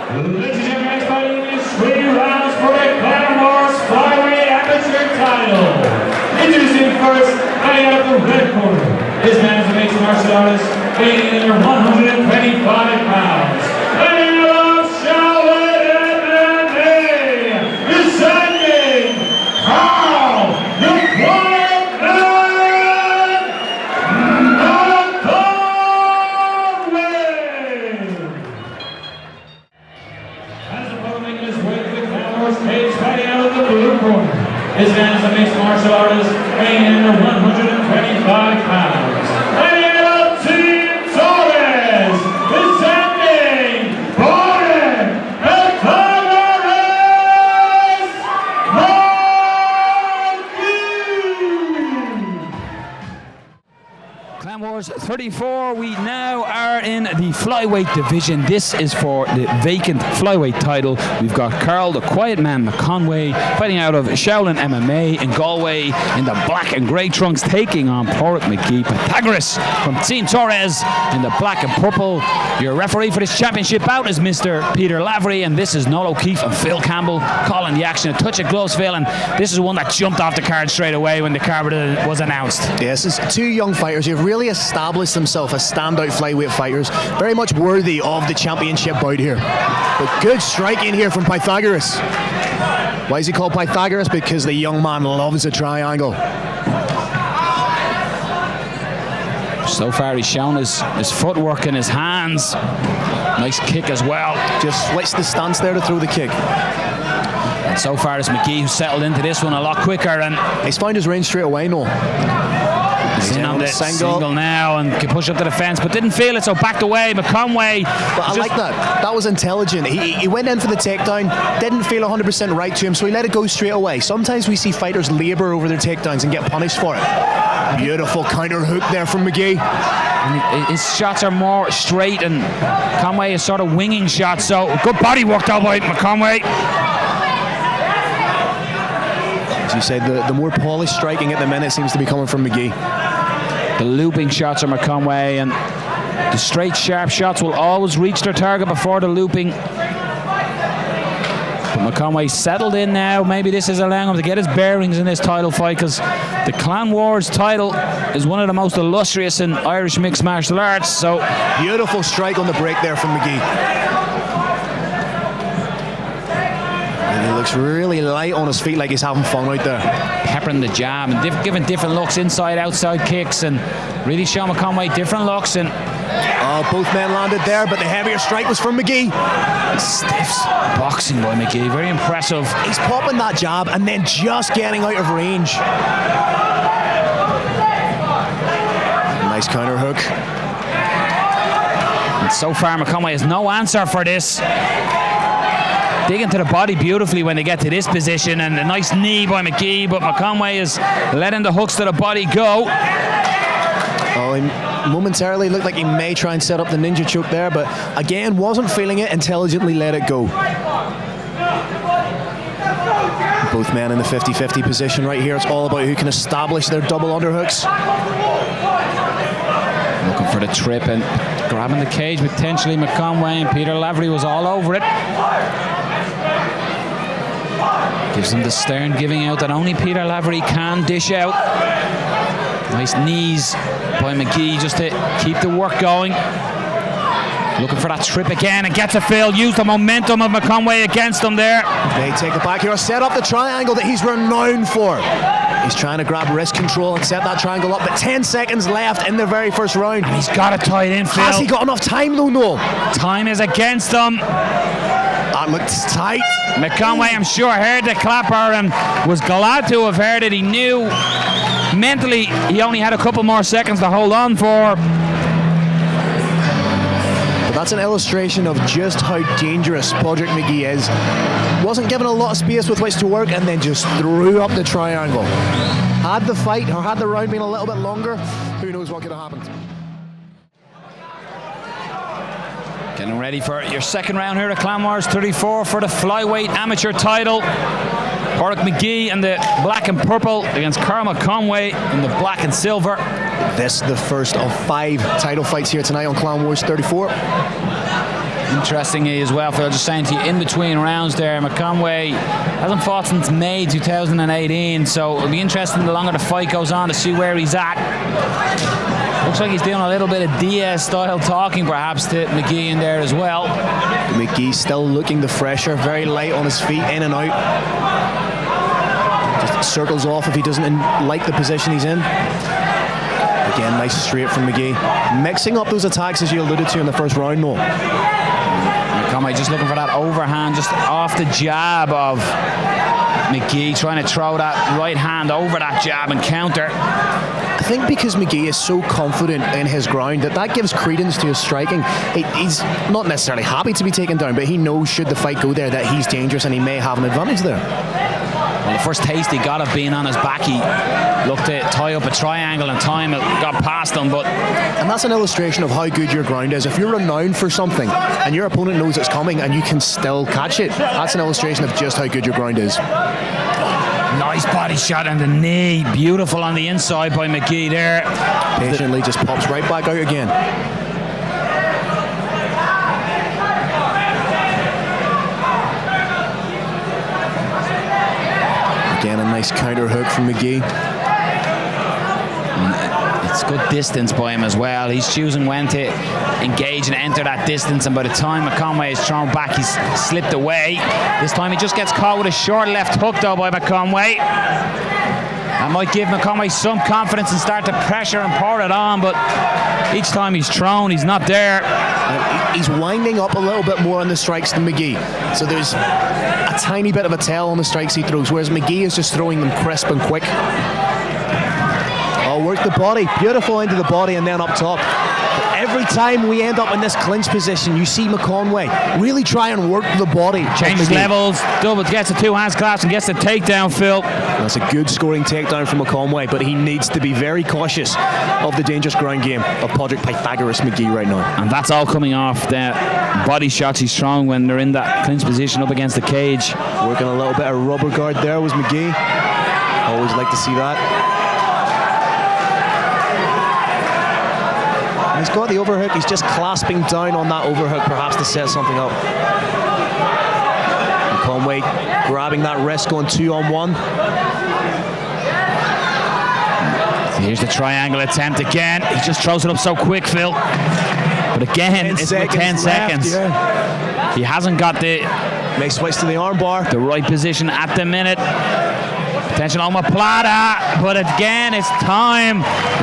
Ladies and gentlemen, fighting in 3 rounds for the Clan Wars Flyweight Amateur title. Introducing first, fighting out of the red corner. This man is a mixed martial artist, weighing in under 125 pounds. Fighting out of Shaolin MMA, descending Carl the Quiet Man Cage, fighting out of the blue corner. This man is a mixed martial artist, weighing in under 125 pounds. Fighting out of Team Torres, descending Border Alcalares Marquez. Clan Wars 34, we now are in the flyweight division. This is for the vacant flyweight title. We've got Carl the Quiet Man McConway fighting out of Shaolin MMA in Galway in the black and grey trunks, taking on Pádraig McGee. Pythagoras from Team Torres in the black and purple. Your referee for this championship bout is Mr. Peter Lavery, and this is Noel O'Keefe and Phil Campbell calling the action. A touch of gloves, Phil, and this is one that jumped off the card straight away when the card was announced. Yes, it's two young fighters who've really established themselves as standout flyweight fighters, very much worthy of the championship bout here. But good striking here from Pythagoras. Why is he called Pythagoras? Because the young man loves a triangle. So far he's shown his footwork and his hands. Nice kick as well. Just switched the stance there to throw the kick. And so far it's McGee who's settled into this one a lot quicker, and he's found his range straight away, no. He's in on the single now and can push up to the fence, but didn't feel it, so backed away. McConway. But I like that. That was intelligent. He went in for the takedown, didn't feel 100% right to him, so he let it go straight away. Sometimes we see fighters labour over their takedowns and get punished for it. Beautiful counter hook there from McGee. And his shots are more straight, and Conway is sort of winging shots, so good body work though by McConway. As you said, the more polished striking at the minute seems to be coming from McGee. The looping shots are McConway, and the straight, sharp shots will always reach their target before the looping. But McConway settled in now. Maybe this is allowing him to get his bearings in this title fight, because the Clan Wars title is one of the most illustrious in Irish mixed martial arts. So beautiful strike on the break there from McGee. And he looks really light on his feet, like he's having fun out there. Peppering the jab and giving different looks, inside, outside kicks, and really showing McConway different looks. And both men landed there, but the heavier strike was from McGee. Stiff boxing by McGee, very impressive. He's popping that jab and then just getting out of range. Nice counter hook. And so far McConway has no answer for this. Digging to the body beautifully when they get to this position, and a nice knee by McGee, but McConway is letting the hooks to the body go. Oh, he momentarily looked like he may try and set up the ninja choke there, but again, wasn't feeling it, intelligently let it go. Both men in the 50-50 position right here. It's all about who can establish their double underhooks. Looking for the trip and grabbing the cage potentially. McConway, and Peter Lavery was all over it. Gives him the stern giving out that only Peter Lavery can dish out. Nice knees by McGee just to keep the work going. Looking for that trip again and gets a fill. Use the momentum of McConway against him there. They take it back here. Set up the triangle that he's renowned for. He's trying to grab wrist control and set that triangle up, but 10 seconds left in the very first round. And he's got it tied in, Phil. Has he got enough time though, Noel? Time is against him. That looks tight. McConway, I'm sure, heard the clapper and was glad to have heard it. He knew mentally he only had a couple more seconds to hold on for. But that's an illustration of just how dangerous Pádraig McGee is. Wasn't given a lot of space with which to work and then just threw up the triangle. Had the fight or had the round been a little bit longer, who knows what could have happened. Getting ready for your second round here at Clan Wars 34 for the flyweight amateur title. Pádraig McGee in the black and purple against Carl McConway in the black and silver. This is the first of 5 title fights here tonight on Clan Wars 34. Interestingly as well, Phil, just saying to you, in between rounds there, McConway hasn't fought since May 2018, so it'll be interesting the longer the fight goes on to see where he's at. Looks like he's doing a little bit of Diaz-style talking perhaps to McGee in there as well. McGee still looking the fresher, very light on his feet, in and out. Just circles off if he doesn't like the position he's in. Again, nice straight from McGee. Mixing up those attacks as you alluded to in the first round, though. McConway just looking for that overhand, just off the jab of McGee, trying to throw that right hand over that jab and counter. I think because McGee is so confident in his ground that gives credence to his striking. He's not necessarily happy to be taken down, but he knows should the fight go there that he's dangerous and he may have an advantage there. Well, the first taste he got of being on his back, he looked to tie up a triangle and time it got past him. And that's an illustration of how good your ground is. If you're renowned for something and your opponent knows it's coming and you can still catch it, that's an illustration of just how good your ground is. Nice body shot on the knee. Beautiful on the inside by McGee there. Patiently just pops right back out again. Again, a nice counter hook from McGee. It's good distance by him as well. He's choosing when to engage and enter that distance, and by the time McConway is thrown back, he's slipped away. This time he just gets caught with a short left hook though by McConway. That might give McConway some confidence and start to pressure and pour it on, but each time he's thrown, he's not there. He's winding up a little bit more on the strikes than McGee. So there's a tiny bit of a tail on the strikes he throws, whereas McGee is just throwing them crisp and quick. Oh, work the body. Beautiful into the body and then up top. But every time we end up in this clinch position, you see McConway really try and work the body. Changes levels, double, gets the two hands clasped and gets the takedown, Phil. That's a good scoring takedown from McConway, but he needs to be very cautious of the dangerous ground game of Padraig Pythagoras McGee right now. And that's all coming off the body shots he's throwing when they're in that clinch position up against the cage. Working a little bit of rubber guard there was McGee. Always like to see that. He's got the overhook, he's just clasping down on that overhook perhaps to set something up. And Conway grabbing that wrist, going 2-on-1. Here's the triangle attempt again. He just throws it up so quick, Phil. But again, it's with 10 seconds. Yeah. He hasn't got the... May switch to the armbar. The right position at the minute. Potential omoplata, but again, it's time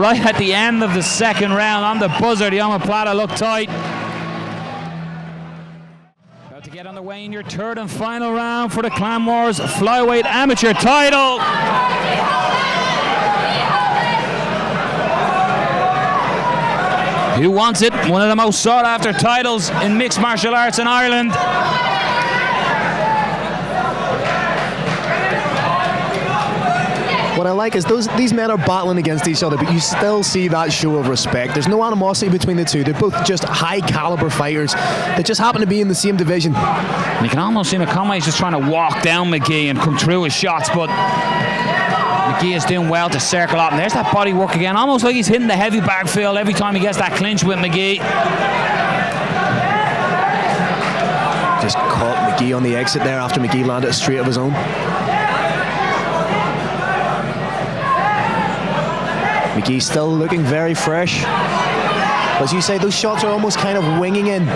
right at the end of the second round on the buzzer. The omoplata looked tight. About to get underway in your third and final round for the Clan Wars Flyweight Amateur title. Who wants it? One of the most sought after titles in mixed martial arts in Ireland. What I like is these men are battling against each other, but you still see that show of respect. There's no animosity between the two. They're both just high caliber fighters that just happen to be in the same division. And you can almost see McConway's just trying to walk down McGee and come through his shots, but McGee is doing well to circle up. And there's that body work again, almost like he's hitting the heavy bag, Phil, every time he gets that clinch with McGee. Just caught McGee on the exit there after McGee landed a straight of his own. McGee still looking very fresh. As you say, those shots are almost kind of winging in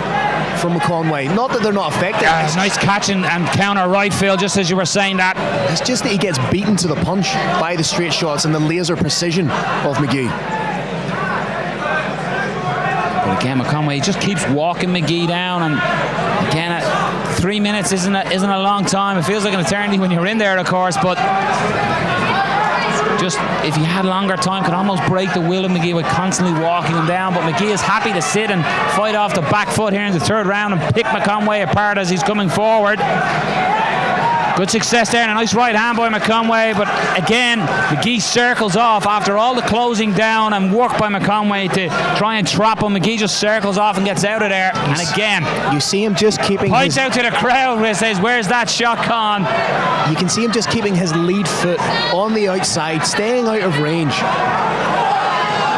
from McConway. Not that they're not effective. Nice catch and counter right, Phil, just as you were saying that. It's just that he gets beaten to the punch by the straight shots and the laser precision of McGee. But again, McConway just keeps walking McGee down, and again, 3 minutes isn't a long time. It feels like an eternity when you're in there, of course, but just if he had longer time, could almost break the will of McGee by constantly walking him down. But McGee is happy to sit and fight off the back foot here in the third round and pick McConway apart as he's coming forward. Good success there, and a nice right hand by McConway, but again, McGee circles off after all the closing down and work by McConway to try and trap him. McGee just circles off and gets out of there, and again, you see him just keeping points out to the crowd where he says, where's that shot gone? You can see him just keeping his lead foot on the outside, staying out of range.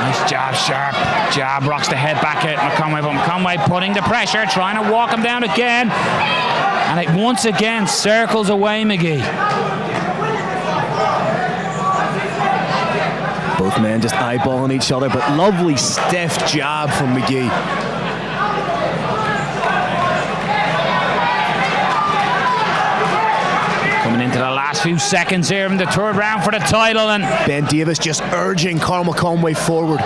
Nice jab sharp. Jab rocks the head back at McConway, but McConway putting the pressure, trying to walk him down again. And it once again circles away McGee. Both men just eyeballing each other, but lovely stiff jab from McGee. Coming into the last few seconds here in the third round for the title, and Ben Davis just urging Carl McConway forward.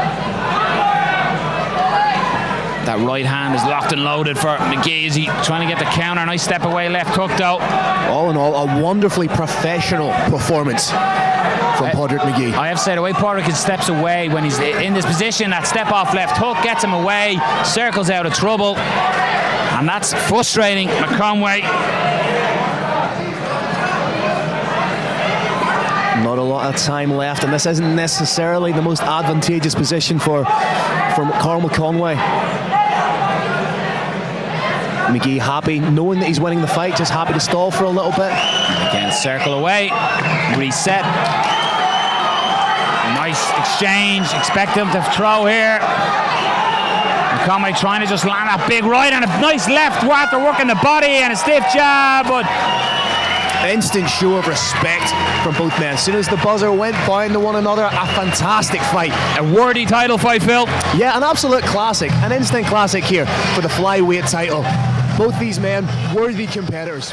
that right hand is locked and loaded for McGee. Is he trying to get the counter? Nice step away left hook though. All in all, a wonderfully professional performance from Padraig McGee. I have said the way Padraig steps away when he's in this position, that step off left hook gets him away, circles out of trouble, and that's frustrating McConway. Not a lot of time left, and this isn't necessarily the most advantageous position for Carl McConway. McGee happy, knowing that he's winning the fight, just happy to stall for a little bit. Again, circle away, reset. Nice exchange, expect him to throw here. McConway trying to just land that big right and a nice left after working the body and a stiff jab, but instant show of respect from both men. As soon as the buzzer went bound to one another, a fantastic fight. A worthy title fight, Phil. Yeah, an absolute classic, an instant classic here for the flyweight title. Both these men, worthy competitors.